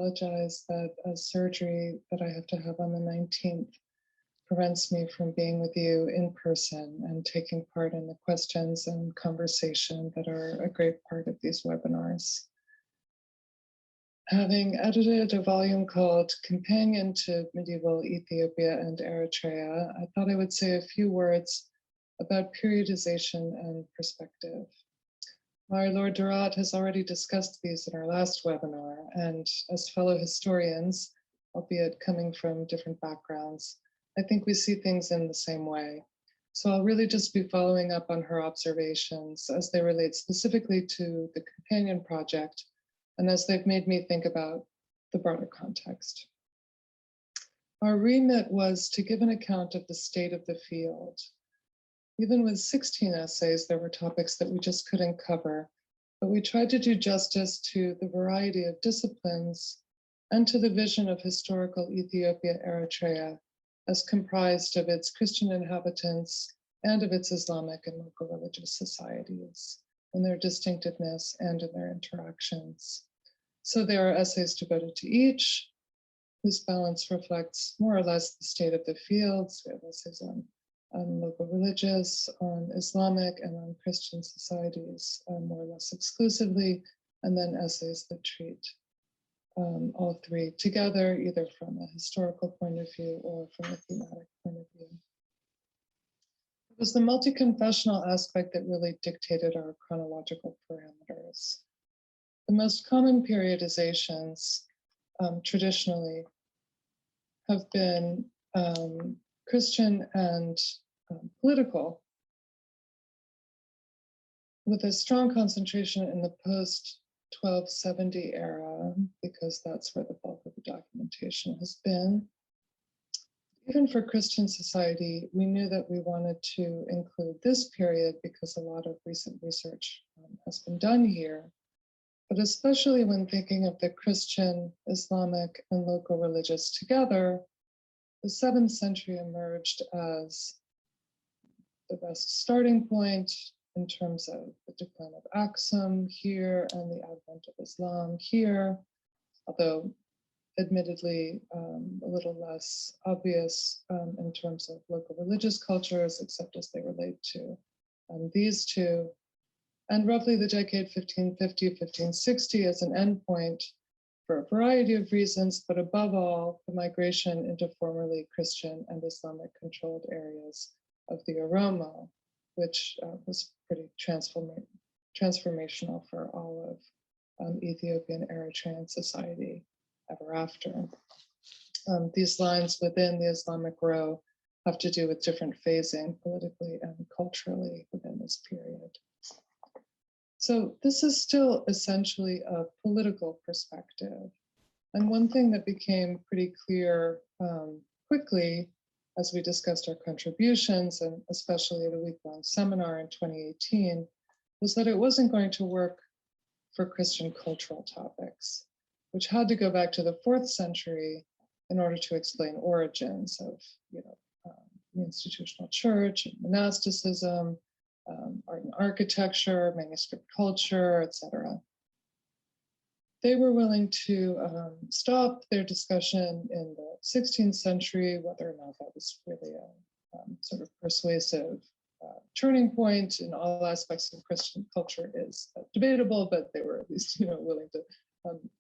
apologize that a surgery that I have to have on the 19th prevents me from being with you in person and taking part in the questions and conversation that are a great part of these webinars. Having edited a volume called Companion to Medieval Ethiopia and Eritrea, I thought I would say a few words about periodization and perspective. My Lord Durat has already discussed these in our last webinar, and as fellow historians, albeit coming from different backgrounds, I think we see things in the same way. So I'll really just be following up on her observations as they relate specifically to the companion project and as they've made me think about the broader context. Our remit was to give an account of the state of the field. Even with 16 essays, there were topics that we just couldn't cover, but we tried to do justice to the variety of disciplines and to the vision of historical Ethiopia, Eritrea, as comprised of its Christian inhabitants and of its Islamic and local religious societies, in their distinctiveness and in their interactions. So there are essays devoted to each, whose balance reflects more or less the state of the fields. We have essays on local religious, on Islamic, and on Christian societies, more or less exclusively, and then essays that treat all three together, either from a historical point of view or from a thematic point of view. It was the multi-confessional aspect that really dictated our chronological parameters. The most common periodizations traditionally have been Christian and political, with a strong concentration in the post-1270 era, because that's where the bulk of the documentation has been. Even for Christian society, we knew that we wanted to include this period because a lot of recent research has been done here, but especially when thinking of the Christian, Islamic, and local religious together, the 7th century emerged as the best starting point in terms of the decline of Aksum here and the advent of Islam here, although admittedly a little less obvious in terms of local religious cultures, except as they relate to these two. And roughly the decade 1550, 1560 as an endpoint for a variety of reasons, but above all, the migration into formerly Christian and Islamic controlled areas of the Oromo, which was pretty transformational for all of Ethiopian Eritrean society ever after. These lines within the Islamic row have to do with different phasing politically and culturally within this period. So this is still essentially a political perspective. And one thing that became pretty clear quickly as we discussed our contributions, and especially at a week-long seminar in 2018, was that it wasn't going to work for Christian cultural topics, which had to go back to the 4th century in order to explain origins of the institutional church, and monasticism, art and architecture, manuscript culture, etc. They were willing to stop their discussion in the 16th century, whether or not that was really a sort of persuasive turning point in all aspects of Christian culture is debatable, but they were at least willing to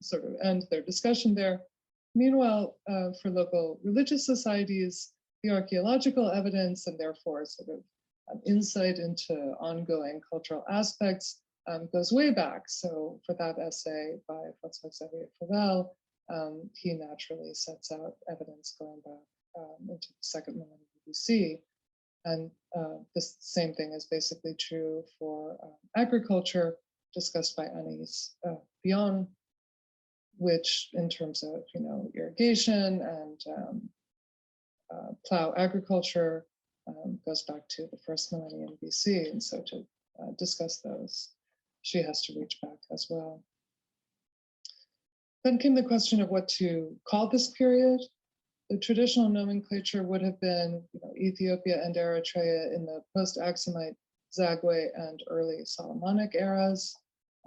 sort of end their discussion there. Meanwhile, for local religious societies, the archaeological evidence and therefore sort of insight into ongoing cultural aspects goes way back. So for that essay by François Xavier Fauvel, he naturally sets out evidence going back into the 2nd millennium BC. And this same thing is basically true for agriculture, discussed by Anis Bion, which in terms of irrigation and plow agriculture goes back to the 1st millennium BC. And so to discuss those, she has to reach back as well. Then came the question of what to call this period. The traditional nomenclature would have been Ethiopia and Eritrea in the post-Aksumite, Zagwe, and early Solomonic eras.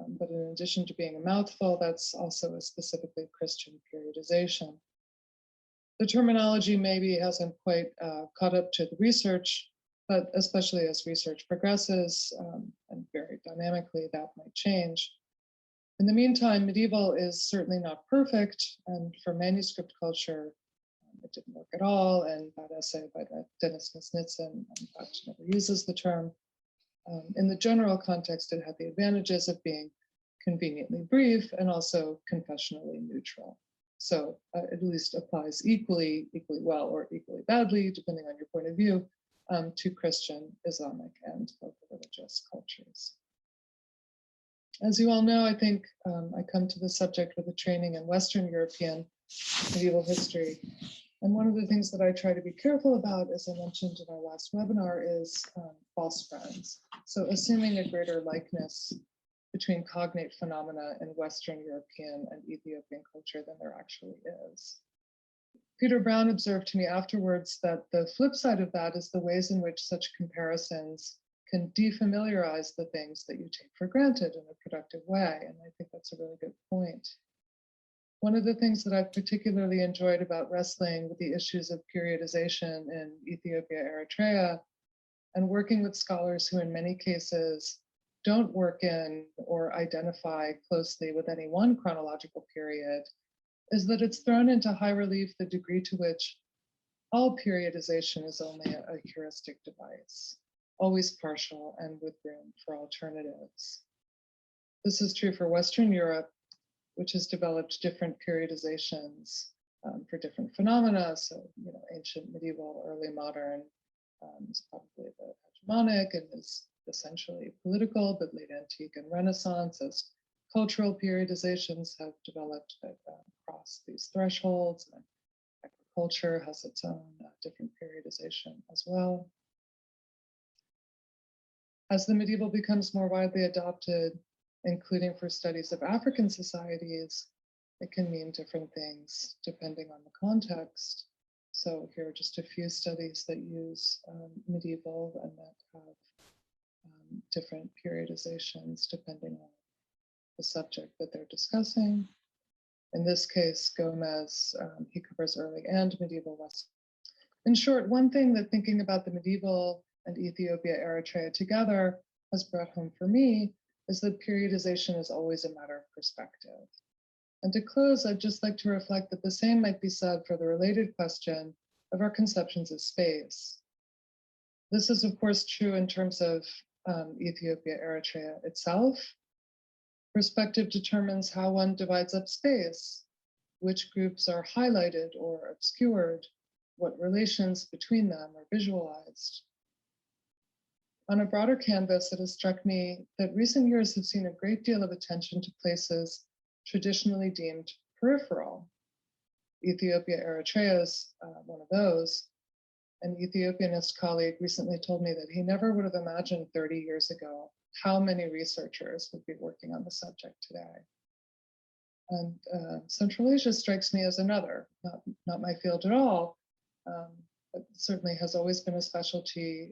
But in addition to being a mouthful, that's also a specifically Christian periodization. The terminology maybe hasn't quite caught up to the research, but especially as research progresses, and very dynamically, that might change. In the meantime, medieval is certainly not perfect, and for manuscript culture, it didn't work at all, and that essay by Dennis Nesnitsin, in fact, never uses the term. In the general context, it had the advantages of being conveniently brief and also confessionally neutral. So it at least applies equally well or equally badly, depending on your point of view, to Christian, Islamic, and local religious cultures. As you all know, I think I come to the subject with a training in Western European medieval history. And one of the things that I try to be careful about, as I mentioned in our last webinar, is false friends. So assuming a greater likeness between cognate phenomena in Western European and Ethiopian culture than there actually is. Peter Brown observed to me afterwards that the flip side of that is the ways in which such comparisons can defamiliarize the things that you take for granted in a productive way. And I think that's a really good point. One of the things that I've particularly enjoyed about wrestling with the issues of periodization in Ethiopia, Eritrea, and working with scholars who in many cases don't work in or identify closely with any one chronological period, is that it's thrown into high relief the degree to which all periodization is only a heuristic device, always partial and with room for alternatives. This is true for Western Europe, which has developed different periodizations for different phenomena. So, ancient, medieval, early modern is probably the hegemonic and is essentially political, but late antique and Renaissance as cultural periodizations have developed that cross these thresholds. And agriculture has its own different periodization as well. As the medieval becomes more widely adopted, including for studies of African societies, it can mean different things depending on the context. So here are just a few studies that use medieval and that have different periodizations depending on the subject that they're discussing. In this case, Gomez, he covers early and medieval West. In short, one thing that thinking about the medieval and Ethiopia, Eritrea together has brought home for me is that periodization is always a matter of perspective. And to close, I'd just like to reflect that the same might be said for the related question of our conceptions of space. This is, of course, true in terms of Ethiopia, Eritrea itself. Perspective determines how one divides up space, which groups are highlighted or obscured, what relations between them are visualized. On a broader canvas, it has struck me that recent years have seen a great deal of attention to places traditionally deemed peripheral. Ethiopia, Eritrea is one of those. An Ethiopianist colleague recently told me that he never would have imagined 30 years ago how many researchers would be working on the subject today. And Central Asia strikes me as another, not my field at all, but certainly has always been a specialty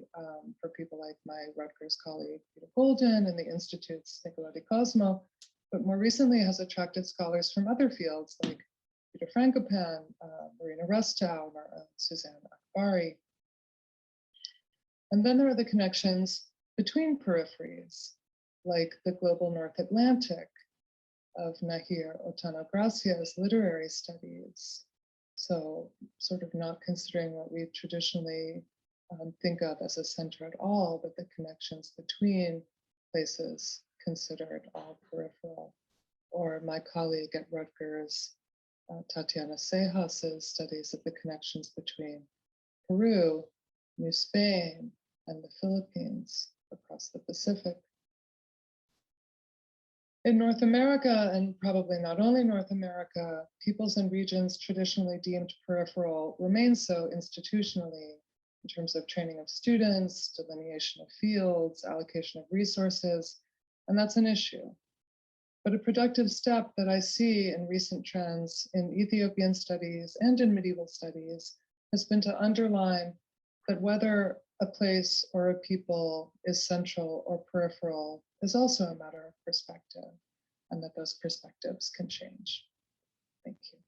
for people like my Rutgers colleague, Peter Golden, and the Institute's Nicola Di Cosmo, but more recently has attracted scholars from other fields like Peter Frankopan, Marina Rustow, and our own Suzanne Akbari. And then there are the connections between peripheries, like the global North Atlantic of Nahir Otano Gracia's literary studies. So sort of not considering what we traditionally think of as a center at all, but the connections between places considered all peripheral. Or my colleague at Rutgers, Tatiana Sejas's studies of the connections between Peru, New Spain, and the Philippines across the Pacific. In North America, and probably not only North America, peoples and regions traditionally deemed peripheral remain so institutionally in terms of training of students, delineation of fields, allocation of resources, and that's an issue. But a productive step that I see in recent trends in Ethiopian studies and in medieval studies has been to underline that whether a place or a people is central or peripheral is also a matter of perspective, and that those perspectives can change. Thank you.